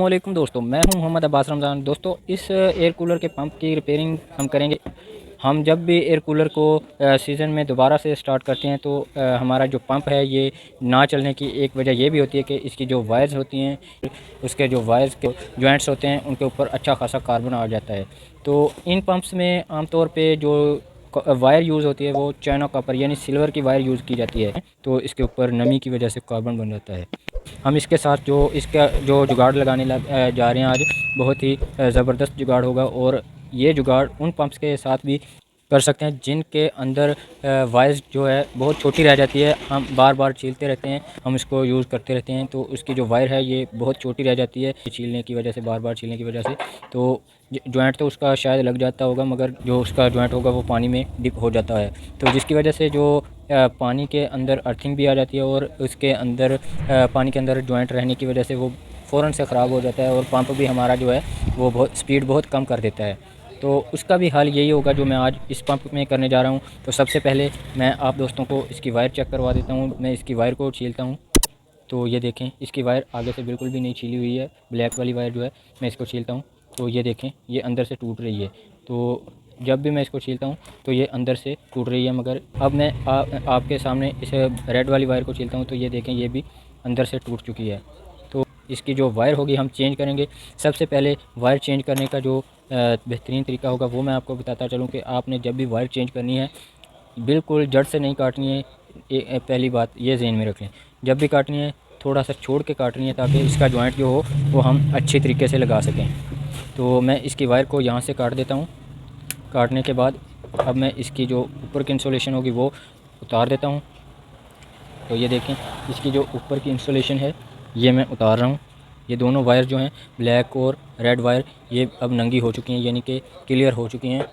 वालेकुम दोस्तों, मैं हूं मोहम्मद अब्बास रमज़ान। दोस्तों, इस एयर कूलर के पंप की रिपेयरिंग हम करेंगे। हम जब भी एयर कूलर को सीज़न में दोबारा से स्टार्ट करते हैं तो हमारा जो पंप है ये ना चलने की एक वजह ये भी होती है कि इसकी जो वायर्स होती हैं, उसके जो वायर्स के जॉइंट्स होते हैं उनके ऊपर अच्छा खासा कार्बन आ जाता है। तो इन पंप्स में आमतौर पे जो वायर यूज़ होती है वो चाइना कॉपर यानी सिल्वर की वायर यूज़ की जाती है, तो इसके ऊपर नमी की वजह से कार्बन बन जाता है। हम इसके साथ जो इसका जो जुगाड़ लगाने जा रहे हैं आज, बहुत ही ज़बरदस्त जुगाड़ होगा। और ये जुगाड़ उन पंप्स के साथ भी कर सकते हैं जिनके अंदर वाइस जो है बहुत छोटी रह जाती है। हम बार बार छीलते रहते हैं, हम इसको यूज़ करते रहते हैं, तो उसकी जो वायर है ये बहुत छोटी रह जाती है छीलने की वजह से, बार बार छीलने की वजह से। तो जॉइंट तो उसका शायद लग जाता होगा, मगर जो उसका जॉइंट होगा वो पानी में डिप हो जाता है, तो जिसकी वजह से जो पानी के अंदर अर्थिंग भी आ जाती है और उसके अंदर पानी के अंदर जॉइंट रहने की वजह से वो फ़ौरन से ख़राब हो जाता है और पंप भी हमारा जो है वो बहुत स्पीड बहुत कम कर देता है। तो उसका भी हल यही होगा जो मैं आज इस पंप में करने जा रहा हूँ। तो सबसे पहले मैं आप दोस्तों को इसकी वायर चेक करवा देता हूँ। मैं इसकी वायर को छीलता हूँ। तो ये देखें, इसकी वायर आगे से बिल्कुल भी नहीं छीली हुई है, ब्लैक वाली वायर जो है। मैं इसको छीलता हूँ तो ये देखें, ये अंदर से टूट रही है। तो जब भी मैं इसको छीलता हूँ तो ये अंदर से टूट रही है, मगर अब मैं आपके सामने इस रेड वाली वायर को छीलता हूँ तो ये देखें, ये भी अंदर से टूट चुकी है। तो इसकी जो वायर होगी हम चेंज करेंगे। सबसे पहले वायर चेंज करने का जो बेहतरीन तरीका होगा वो मैं आपको बताता चलूँ कि आपने जब भी वायर चेंज करनी है बिल्कुल जड़ से नहीं काटनी है। पहली बात ये ज़हन में रख लें, जब भी काटनी है थोड़ा सा छोड़ के काटनी है ताकि इसका जॉइंट जो हो वो हम अच्छी तरीके से लगा सकें। तो मैं इसकी वायर को यहाँ से काट देता हूँ। काटने के बाद अब मैं इसकी जो ऊपर की इंसुलेशन होगी वो उतार देता हूँ। तो ये देखें, इसकी जो ऊपर की इंसुलेशन है ये मैं उतार रहा हूँ। ये दोनों वायर जो हैं, ब्लैक और रेड वायर, ये अब नंगी हो चुकी हैं, यानी कि क्लियर हो चुकी हैं।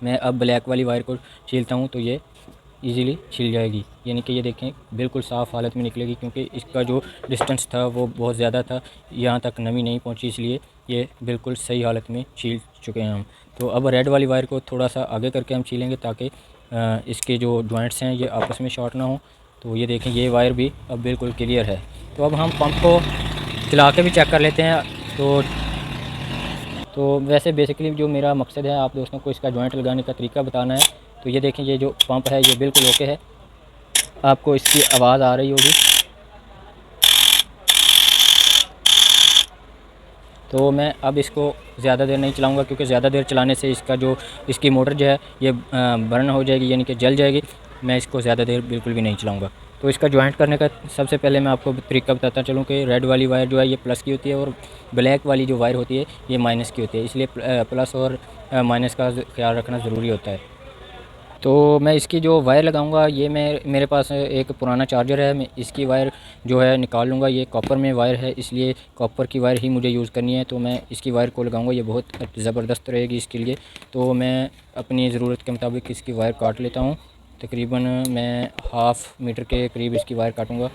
मैं अब ब्लैक वाली वायर को छीलता हूँ तो ये इजीली छिल जाएगी, यानी कि ये देखें बिल्कुल साफ़ हालत में निकलेगी, क्योंकि इसका जो डिस्टेंस था वो बहुत ज़्यादा था, यहाँ तक नमी नहीं पहुँची, इसलिए ये बिल्कुल सही हालत में छील चुके हैं हम। तो अब रेड वाली वायर को थोड़ा सा आगे करके हम छीलेंगे ताकि इसके जो जॉइंट्स हैं ये आपस में शॉर्ट ना हो। तो ये देखें, ये वायर भी अब बिल्कुल क्लियर है। तो अब हम पंप को चला के भी चेक कर लेते हैं। तो वैसे बेसिकली जो मेरा मकसद है आप दोस्तों को इसका जॉइंट लगाने का तरीका बताना है। तो ये देखें, ये जो पंप है ये बिल्कुल ओके है। आपको इसकी आवाज़ आ रही होगी। तो मैं अब इसको ज़्यादा देर नहीं चलाऊंगा, क्योंकि ज़्यादा देर चलाने से इसकी मोटर जो है ये बर्न हो जाएगी, यानी कि जल जाएगी। मैं इसको ज़्यादा देर बिल्कुल भी नहीं चलाऊंगा। तो इसका जॉइंट करने का सबसे पहले मैं आपको तरीका बताता चलूँ कि रेड वाली वायर जो है ये प्लस की होती है और ब्लैक वाली जो वायर होती है ये माइनस की होती है, इसलिए प्लस और माइनस का ख्याल रखना ज़रूरी होता है। तो मैं इसकी जो वायर लगाऊंगा, ये मेरे पास एक पुराना चार्जर है, मैं इसकी वायर जो है निकाल लूँगा। ये कॉपर में वायर है, इसलिए कॉपर की वायर ही मुझे यूज़ करनी है। तो मैं इसकी वायर को लगाऊंगा, ये बहुत ज़बरदस्त रहेगी इसके लिए। तो मैं अपनी ज़रूरत के मुताबिक इसकी वायर काट लेता हूँ। तकरीबन मैं हाफ़ मीटर के करीब इसकी वायर काटूँगा।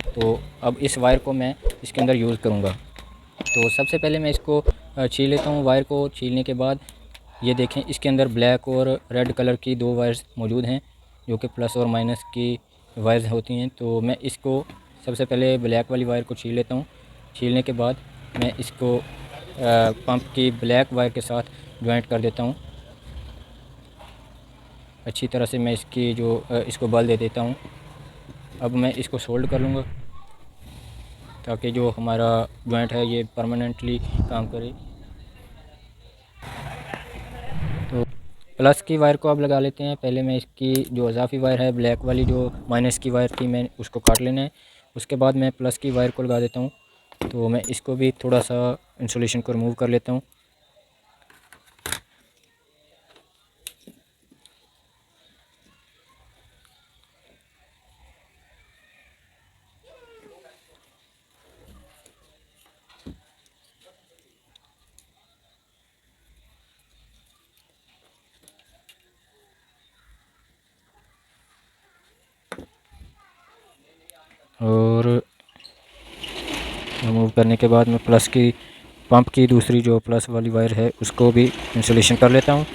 तो अब इस वायर को मैं इसके अंदर यूज़ करूँगा। तो सबसे पहले मैं इसको छील लेता हूँ। वायर को छीलने के बाद ये देखें, इसके अंदर ब्लैक और रेड कलर की दो वायर्स मौजूद हैं जो कि प्लस और माइनस की वायर्स होती हैं। तो मैं इसको सबसे पहले ब्लैक वाली वायर को छील लेता हूँ। छीलने के बाद मैं इसको पंप की ब्लैक वायर के साथ जॉइंट कर देता हूँ। अच्छी तरह से मैं इसको बल दे देता हूँ। अब मैं इसको सोल्ड कर लूँगा ताकि जो हमारा जॉइंट है ये परमानेंटली काम करे। तो प्लस की वायर को अब लगा लेते हैं। पहले मैं इसकी जो इजाफी वायर है, ब्लैक वाली जो माइनस की वायर थी, मैं उसको काट लेना है। उसके बाद मैं प्लस की वायर को लगा देता हूँ। तो मैं इसको भी थोड़ा सा इंसुलेशन को रिमूव कर लेता हूँ। और रिमूव करने के बाद मैं प्लस की पंप की दूसरी जो प्लस वाली वायर है उसको भी इंसुलेशन कर लेता हूँ।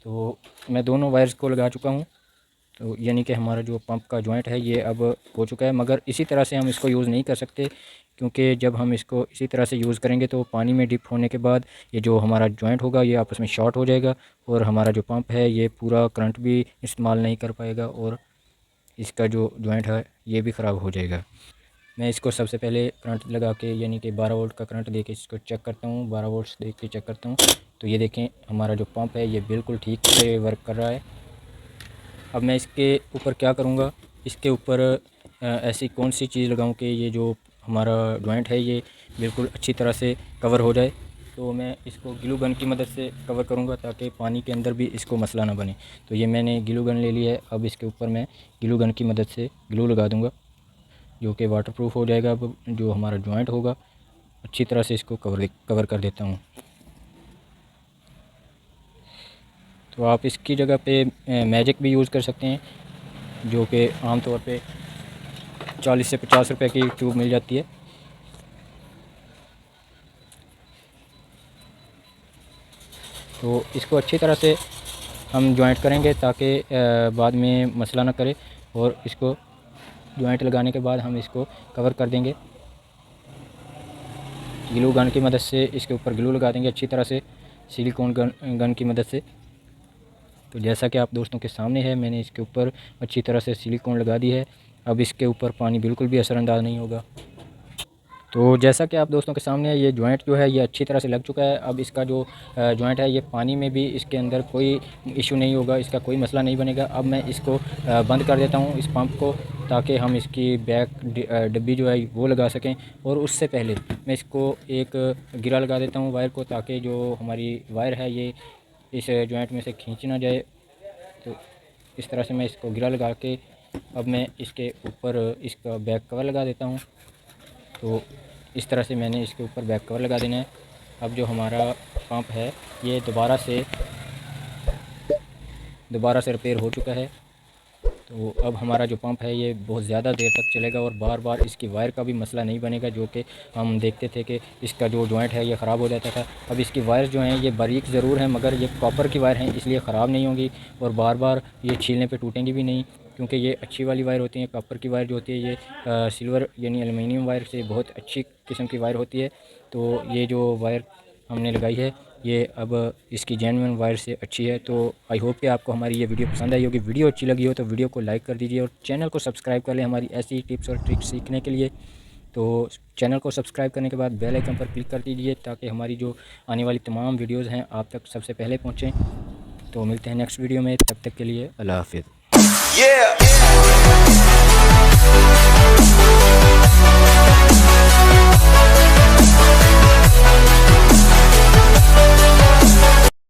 तो मैं दोनों वायर्स को लगा चुका हूँ। तो यानी कि हमारा जो पंप का जॉइंट है ये अब हो चुका है, मगर इसी तरह से हम इसको यूज़ नहीं कर सकते, क्योंकि जब हम इसको इसी तरह से यूज़ करेंगे तो पानी में डिप होने के बाद ये जो हमारा जॉइंट होगा ये आपस में शॉर्ट हो जाएगा और हमारा जो पंप है ये पूरा करंट भी इस्तेमाल नहीं कर पाएगा और इसका जो जॉइंट है ये भी ख़राब हो जाएगा। मैं इसको सबसे पहले करंट लगा के यानी कि 12 वोल्ट का करंट दे के इसको चेक करता हूँ, 12 वोल्ट्स देख के चेक करता हूँ। तो ये देखें हमारा जो पंप है ये बिल्कुल ठीक से वर्क कर रहा है। अब मैं इसके ऊपर क्या करूँगा, इसके ऊपर ऐसी कौन सी चीज़ लगाऊँ कि ये जो हमारा जॉइंट है ये बिल्कुल अच्छी तरह से कवर हो जाए। तो मैं इसको ग्लू गन की मदद से कवर करूँगा ताकि पानी के अंदर भी इसको मसला ना बने। तो ये मैंने ग्लू गन ले लिया है। अब इसके ऊपर मैं ग्लू गन की मदद से ग्लू लगा दूँगा जो कि वाटरप्रूफ हो जाएगा। अब जो हमारा जॉइंट होगा अच्छी तरह से इसको कवर कर देता हूँ। तो आप इसकी जगह पे मैजिक भी यूज़ कर सकते हैं जो कि आम तौर पे 40 से 50 रुपए की ट्यूब मिल जाती है। तो इसको अच्छी तरह से हम जॉइंट करेंगे ताकि बाद में मसला ना करे, और इसको जॉइंट लगाने के बाद हम इसको कवर कर देंगे ग्लू गन की मदद से। इसके ऊपर ग्लू लगा देंगे अच्छी तरह से सिलिकॉन गन की मदद से। तो जैसा कि आप दोस्तों के सामने है, मैंने इसके ऊपर अच्छी तरह से सिलिकॉन लगा दी है। अब इसके ऊपर पानी बिल्कुल भी असरअंदाज नहीं होगा। तो जैसा कि आप दोस्तों के सामने है, ये जॉइंट जो है ये अच्छी तरह से लग चुका है। अब इसका जो जॉइंट है ये पानी में भी इसके अंदर कोई इशू नहीं होगा, इसका कोई मसला नहीं बनेगा। अब मैं इसको बंद कर देता हूँ इस पंप को, ताकि हम इसकी बैक डिब्बी जो है वो लगा सकें। और उससे पहले मैं इसको एक गिरा लगा देता हूँ वायर को, ताकि जो हमारी वायर है ये इस जॉइंट में से खींच ना जाए। तो इस तरह से मैं इसको गिरा लगा के अब मैं इसके ऊपर इसका बैक कवर लगा देता हूँ। तो इस तरह से मैंने इसके ऊपर बैक कवर लगा देना है। अब जो हमारा पंप है ये दोबारा से रिपेयर हो चुका है। तो अब हमारा जो पंप है ये बहुत ज़्यादा देर तक चलेगा और बार बार इसकी वायर का भी मसला नहीं बनेगा, जो कि हम देखते थे कि इसका जो जॉइंट है ये ख़राब हो जाता था। अब इसकी वायर जो हैं ये बारीक ज़रूर हैं, मगर ये कॉपर की वायर हैं इसलिए ख़राब नहीं होंगी और बार बार ये छीलने पे टूटेंगी भी नहीं, क्योंकि ये अच्छी वाली वायर होती हैं। कॉपर की वायर जो होती है ये सिल्वर यानी एलुमिनियम वायर से बहुत अच्छी किस्म की वायर होती है। तो ये जो वायर हमने लगाई है ये अब इसकी जेन्युइन वायर से अच्छी है। तो आई होप कि आपको हमारी ये वीडियो पसंद आई होगी। वीडियो अच्छी लगी हो तो वीडियो को लाइक कर दीजिए और चैनल को सब्सक्राइब कर लें हमारी ऐसी टिप्स और ट्रिक्स सीखने के लिए। तो चैनल को सब्सक्राइब करने के बाद बेल आइकन पर क्लिक कर दीजिए ताकि हमारी जो आने वाली तमाम वीडियोज़ हैं आप तक सबसे पहले पहुँचें। तो मिलते हैं नेक्स्ट वीडियो में, तब तक के लिए अल्लाह हाफ़िज़।